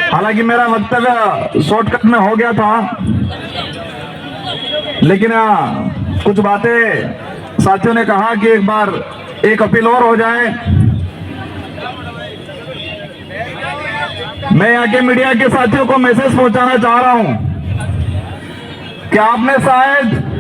हालांकि मेरा वक्तव्य शॉर्टकट में हो गया था, लेकिन कुछ बातें साथियों ने कहा कि एक बार एक अपील और हो जाए। मैं यहाँ के मीडिया के साथियों को मैसेज पहुंचाना चाह रहा हूं कि आपने शायद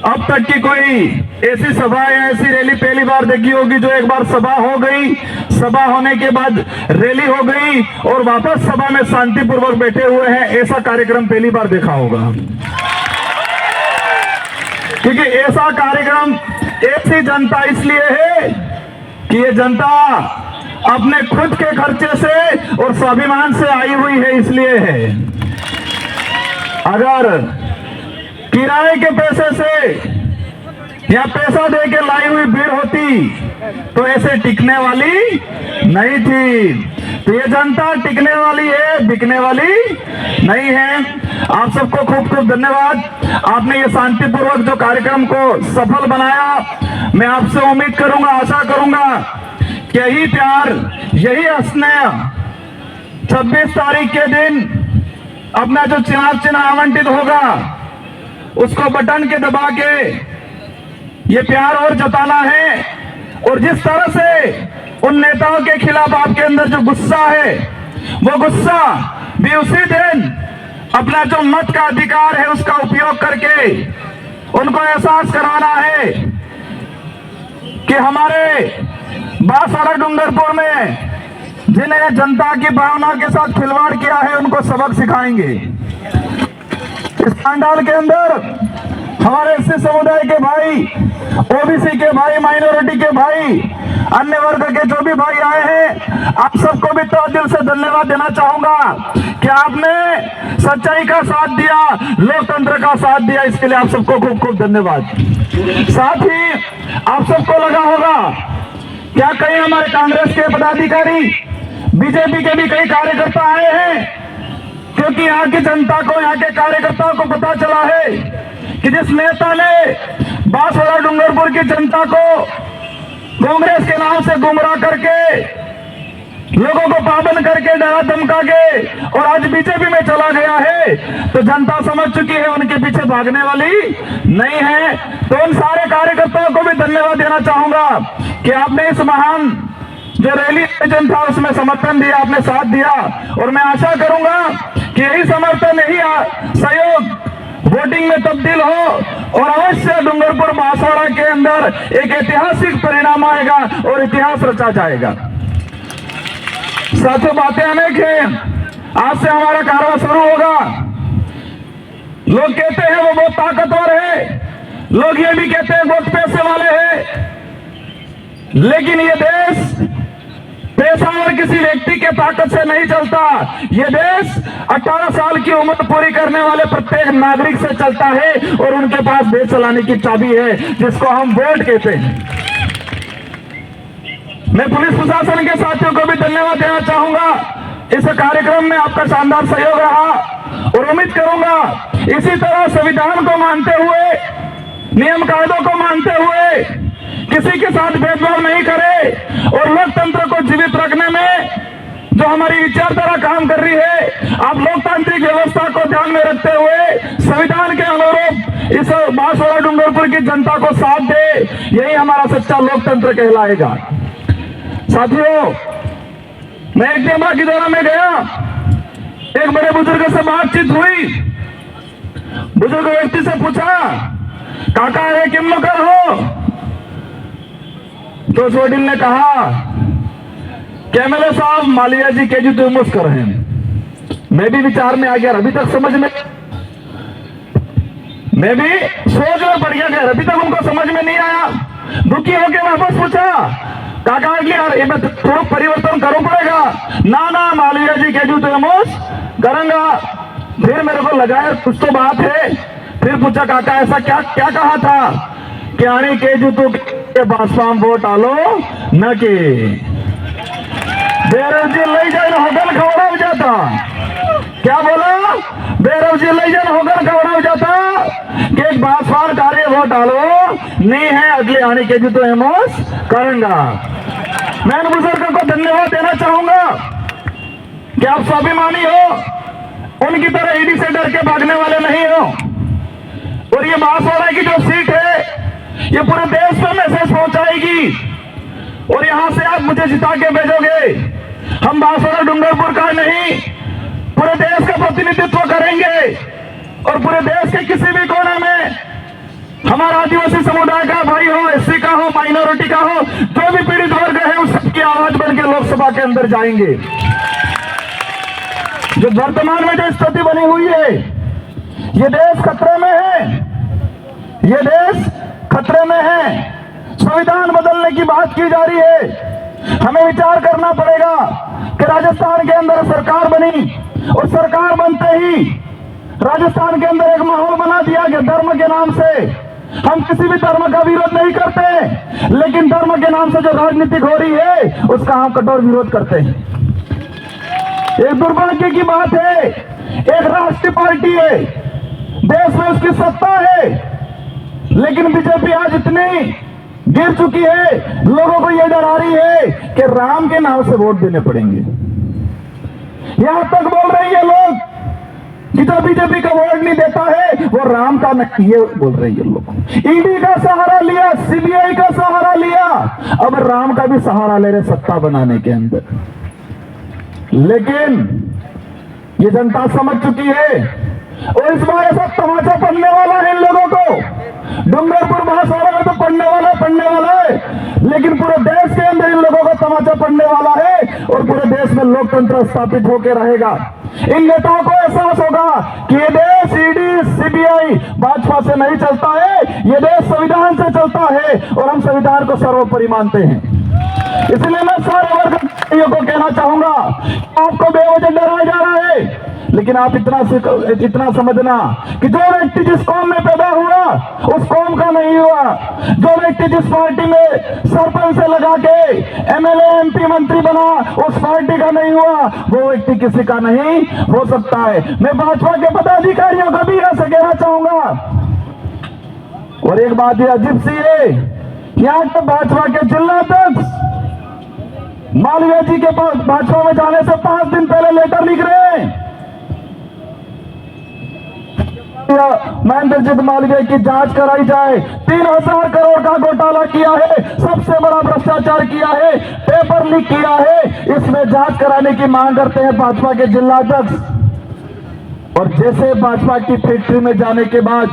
अब तक की कोई ऐसी सभा या ऐसी रैली पहली बार देखी होगी जो एक बार सभा हो गई, सभा होने के बाद रैली हो गई और वापस सभा में शांतिपूर्वक बैठे हुए हैं, ऐसा कार्यक्रम पहली बार देखा होगा। क्योंकि ऐसा कार्यक्रम ऐसी जनता इसलिए है कि ये जनता अपने खुद के खर्चे से और स्वाभिमान से आई हुई है, इसलिए है। अगर किराए के पैसे से या पैसा दे के लाई हुई भीड़ होती तो ऐसे टिकने वाली नहीं थी। तो ये जनता टिकने वाली है, बिकने वाली नहीं है। आप सबको खूब खूब धन्यवाद। आपने ये शांतिपूर्वक जो कार्यक्रम को सफल बनाया। मैं आपसे उम्मीद करूंगा, आशा करूंगा कि यही प्यार, यही स्नेह 26 तारीख के दिन अपना जो चुनाव चिन्ह आवंटित होगा उसको बटन के दबा के ये प्यार और जताना है। और जिस तरह से उन नेताओं के खिलाफ आपके अंदर जो गुस्सा है, वो गुस्सा भी उसी दिन अपना जो मत का अधिकार है उसका उपयोग करके उनको एहसास कराना है कि हमारे बांसवाड़ा डूंगरपुर में जिन्हें जनता की भावना के साथ खिलवाड़ किया है उनको सबक सिखाएंगे। इस पंडाल के अंदर हमारे एससी समुदाय के भाई, ओबीसी के भाई, माइनॉरिटी के भाई, अन्य वर्ग के जो भी भाई आए हैं, आप सबको भी तो दिल से धन्यवाद देना चाहूंगा कि आपने सच्चाई का साथ दिया, लोकतंत्र का साथ दिया। इसके लिए आप सबको खूब खूब धन्यवाद। साथ ही आप सबको लगा होगा क्या कई हमारे कांग्रेस के पदाधिकारी, बीजेपी के भी कई कार्यकर्ता आए हैं, क्योंकि यहाँ की जनता को, यहाँ के कार्यकर्ताओं को पता चला है कि जिस नेता ने बांसवाड़ा डूंगरपुर की जनता को कांग्रेस के नाम से गुमराह करके, लोगों को पाबंद करके, डरा धमका के और आज बीजेपी में चला गया है, तो जनता समझ चुकी है उनके पीछे भागने वाली नहीं है। तो उन सारे कार्यकर्ताओं को भी धन्यवाद देना चाहूंगा कि आपने इस महान जो रैली आयोजन था उसमें समर्थन दिया, आपने साथ दिया। और मैं आशा करूंगा कि यही समर्थन, यही सहयोग वोटिंग में तब्दील हो और अवश्य डूंगरपुर बांसवाड़ा के अंदर एक ऐतिहासिक परिणाम आएगा और इतिहास रचा जाएगा। साथियों, बातें अनेक हैं। आज से हमारा कारवां शुरू होगा। लोग कहते हैं वो बहुत ताकतवर है, लोग ये भी कहते हैं बहुत पैसे वाले हैं, लेकिन ये देश पैसा और किसी व्यक्ति के ताकत से नहीं चलता। ये देश 18 साल की उम्र पूरी करने वाले प्रत्येक नागरिक से चलता है और उनके पास देश चलाने की चाबी है, जिसको हम वोट कहते हैं। मैं पुलिस प्रशासन के साथियों को भी धन्यवाद देना चाहूंगा। इस कार्यक्रम में आपका शानदार सहयोग रहा और उम्मीद करूंगा इसी तरह संविधान को मानते हुए, नियम कायदों को मानते हुए, किसी के साथ भेदभाव नहीं करे और लोकतंत्र को जीवित रखने में जो हमारी विचारधारा काम कर रही है, आप लोकतांत्रिक व्यवस्था को ध्यान में रखते हुए संविधान के अनुरूप इस बांसवाड़ा डूंगरपुर की जनता को साथ दे, यही हमारा सच्चा लोकतंत्र कहलाएगा। साथियों, मैं एक जमा की दौरा में गया, एक बड़े बुजुर्ग से बातचीत हुई। बुजुर्ग व्यक्ति से पूछा, काका अरे किम नौकर हो? तो उस वडील ने कहा कि एमएलए साहब मालिया जी केजू तो मुस्कर हैं। मैं भी विचार में आ गया, अभी तक समझ में, मैं भी सोच में पड़ गया, अभी तक उनको समझ में नहीं आया। दुखी होकर वापस पूछा, काका ये मैं थोड़ा परिवर्तन करो पड़ेगा। ना ना मालिया जी केजू तो मुस करूंगा। फिर मेरे को लगा यार कुछ तो बात है। फिर पूछा, काका ऐसा क्या क्या कहा था कि आने केजू तो बासपाम वोट आलो न के बेरव जी ले जाए होगल खवड़ा जाता। क्या बोला? बेरव जी ले जाए होगल खवड़ा जाता कि एक बासपान कार्य वोट आलो नहीं है, अगले आने के तो एमोस करूंगा। मैं बुजुर्ग को धन्यवाद देना चाहूंगा कि आप स्वाभिमानी हो, उनकी तरह ईडी से डर के भागने वाले नहीं हो। और ये बांसवाड़ा की जो सीट है, ये पूरे देश में मैसेज पहुंचाएगी। और यहां से आप मुझे जिता के भेजोगे, हम बांसवाड़ा डूंगरपुर का नहीं, पूरे देश का प्रतिनिधित्व करेंगे। और पूरे देश के किसी भी कोने में हमारा आदिवासी समुदाय का भाई हो, एससी का हो, माइनॉरिटी का हो, जो भी पीड़ित वर्ग है, उस सबकी आवाज बन के लोकसभा के अंदर जाएंगे। जो वर्तमान में जो स्थिति बनी हुई है, ये देश खतरे में है, ये देश खतरे में है। संविधान बदलने की बात की जा रही है। हमें विचार करना पड़ेगा कि राजस्थान के अंदर सरकार बनी और सरकार बनते ही राजस्थान के अंदर एक माहौल बना दिया गया धर्म के नाम से। हम किसी भी धर्म का विरोध नहीं करते, लेकिन धर्म के नाम से जो राजनीतिक हो रही है उसका हम कठोर विरोध करते हैं। एक दुर्भाग्य की बात है, एक राष्ट्रीय पार्टी है, देश में उसकी सत्ता है, लेकिन बीजेपी आज इतनी गिर चुकी है, लोगों को यह डरा रही है कि राम के नाम से वोट देने पड़ेंगे। यहां तक बोल रही है लोग कि जो बीजेपी का वोट नहीं देता है वो राम का नहीं, ये बोल रही है लोग। ईडी का सहारा लिया, सीबीआई का सहारा लिया, अब राम का भी सहारा ले रहे सत्ता बनाने के अंदर। लेकिन ये जनता समझ चुकी है और इस बार ऐसा तमाचा पड़ने वाला है इन लोगों को। डूंगरपुर बांसवाड़ा में तो पड़ने वाला है, लेकिन पूरे देश के अंदर इन लोगों को तमाचा पड़ने वाला है और पूरे देश में लोकतंत्र स्थापित होकर रहेगा। इन नेताओं को एहसास होगा कि ये देश ईडी सीबीआई भाजपा से नहीं चलता है, ये देश संविधान से चलता है और हम संविधान को सर्वोपरि मानते हैं। इसलिए मैं सारे वर्ग को कहना चाहूंगा, आपको बेवजह डराया जा रहा है, लेकिन आप इतना समझना कि जो व्यक्ति जिस कौम में पैदा हुआ उस कौम का नहीं हुआ। जो व्यक्ति जिस पार्टी में सरपंच से लगा के एमएलए एमपी मंत्री बना उस पार्टी का नहीं हुआ, वो व्यक्ति किसी का नहीं हो सकता है। मैं भाजपा के पदाधिकारियों को भी ऐसा कहना चाहूंगा। और एक बात ये अजीब सी है, यहाँ के भाजपा के जिलाध्यक्ष मालवीय जी के पास भाजपा में जाने से 5 दिन पहले लेटर लिख रहे हैं, महेंद्रजीत मालवीय की जांच कराई जाए, 3000 करोड़ का घोटाला किया है, सबसे बड़ा भ्रष्टाचार किया है, पेपर लीक किया है, इसमें जांच कराने की मांग करते हैं भाजपा के जिलाध्यक्ष। और जैसे भाजपा की फैक्ट्री में जाने के बाद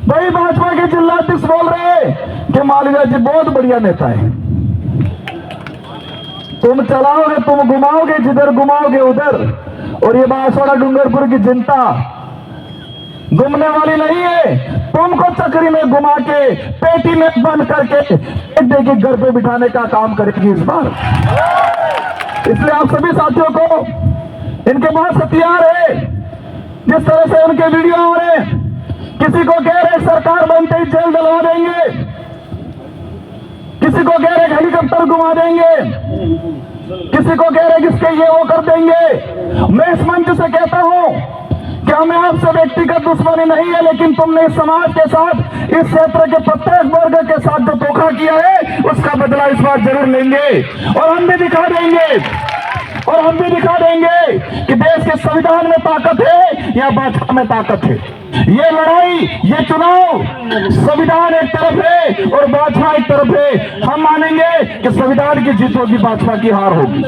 वही भाजपा के जिलाध्यक्ष बोल रहे हैं कि मालवीय जी बहुत बढ़िया नेता है, तुम चलाओगे, तुम घुमाओगे, जिधर घुमाओगे उधर। और ये बांसवाड़ा डूंगरपुर की जनता घूमने वाली नहीं है, तुमको चक्री में घुमा के पेटी में बंद करके के घर पे बिठाने का काम करेगी इस बार। इसलिए आप सभी साथियों को, इनके पास हथियार है, जिस तरह से उनके वीडियो हो रहे, किसी को कह रहे सरकार बनते ही जेल डलवा देंगे, किसी को कह रहे हेलीकॉप्टर घुमा देंगे, किसी को कह रहे किसके ये वो कर देंगे। मैं इस मंच से कहता हूं कि हमें आपसे व्यक्तिगत दुश्मनी नहीं है, लेकिन तुमने इस समाज के साथ, इस क्षेत्र के प्रत्येक वर्ग के साथ जो धोखा किया है उसका बदला इस बार जरूर लेंगे। और हम भी दिखा देंगे कि देश के संविधान में ताकत है या भाजपा में ताकत है। ये लड़ाई, ये चुनाव, संविधान एक तरफ है और भाजपा एक तरफ है। हम मानेंगे कि संविधान की जीत होगी, भाजपा की हार होगी।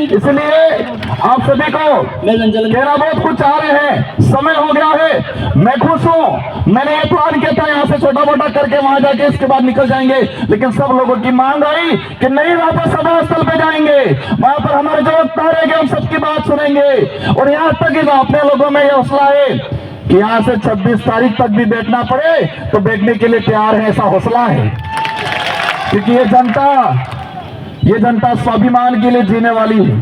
इसलिए आप सभी को कहना, बहुत कुछ आ रहे हैं, समय हो गया है, मैं खुश हूं। मैंने ये प्लान किया था यहाँ से छोटा मोटा करके वहां जाके इसके बाद निकल जाएंगे, लेकिन सब लोगों की मांग आई कि नहीं, वापस सभा स्थल पे जाएंगे, वहां पर हमारे जो वक्ता रहेंगे हम सबकी बात सुनेंगे। और यहाँ तक अपने लोगों में यह हौसला है कि यहां से 26 तारीख तक भी बैठना पड़े तो बैठने के लिए तैयार है, ऐसा हौसला है। क्योंकि ये जनता स्वाभिमान के लिए जीने वाली है,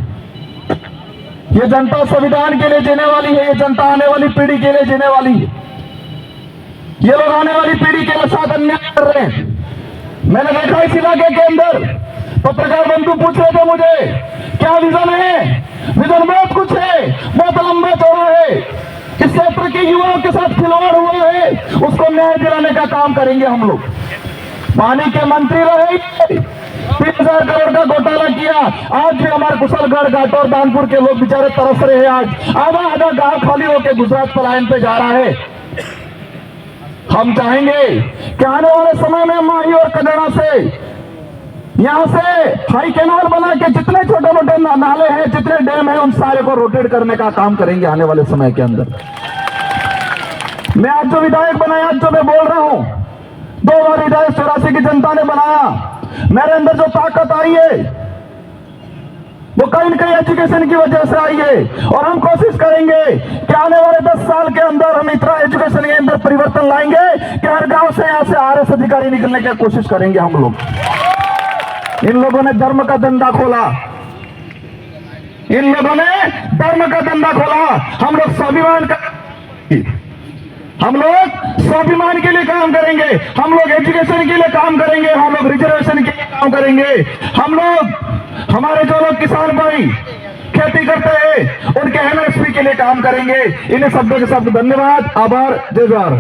ये जनता संविधान के लिए जीने वाली है, ये जनता आने वाली पीढ़ी के लिए जीने वाली है। ये लोग आने वाली पीढ़ी के साथ अन्याय कर रहे हैं। मैंने देखा इस इलाके के अंदर पत्रकार बंधु पूछ रहे थे मुझे क्या विजन है। विजन बहुत कुछ है, बहुत लंबा चौड़ा है। इस क्षेत्र के युवाओं के साथ खिलवाड़ हुआ है, उसको न्याय दिलाने का काम करेंगे हम लोग। पानी के मंत्री रहेंगे, 3000 करोड़ का घोटाला किया। आज भी हमारे कुशलगढ़ घाट और दानपुर के लोग बेचारे तरस रहे हैं। आज आधा गांव खाली होकर गुजरात पलायन पे जा रहा है। हम चाहेंगे कि आने वाले समय में माही और कदरा से यहां से हाई कैनाल बना के जितने छोटे मोटे नाले हैं, जितने डैम हैं, उन सारे को रोटेट करने का काम करेंगे आने वाले समय के अंदर। मैं आज जो विधायक बनाया, आज जो मैं बोल रहा हूं, 2 बार विधायक 84 की जनता ने बनाया। मेरे अंदर जो ताकत आई है वो कहीं न कहीं एजुकेशन की वजह से आई है। और हम कोशिश करेंगे कि आने वाले 10 साल के अंदर हम इतना एजुकेशन के अंदर परिवर्तन लाएंगे कि हर गांव से यहां से आरएस अधिकारी निकलने की कोशिश करेंगे हम लोग। इन लोगों ने धर्म का धंधा खोला, इन लोगों ने धर्म का धंधा खोला। हम लोग स्वाभिमान के लिए काम करेंगे, हम लोग एजुकेशन के लिए काम करेंगे, हम लोग रिजर्वेशन के लिए काम करेंगे, हम लोग हमारे जो लोग किसान भाई खेती करते हैं उनके एमएसपी के लिए काम करेंगे। इन्हें शब्दों के शब्द धन्यवाद, आभार, जय जोहार।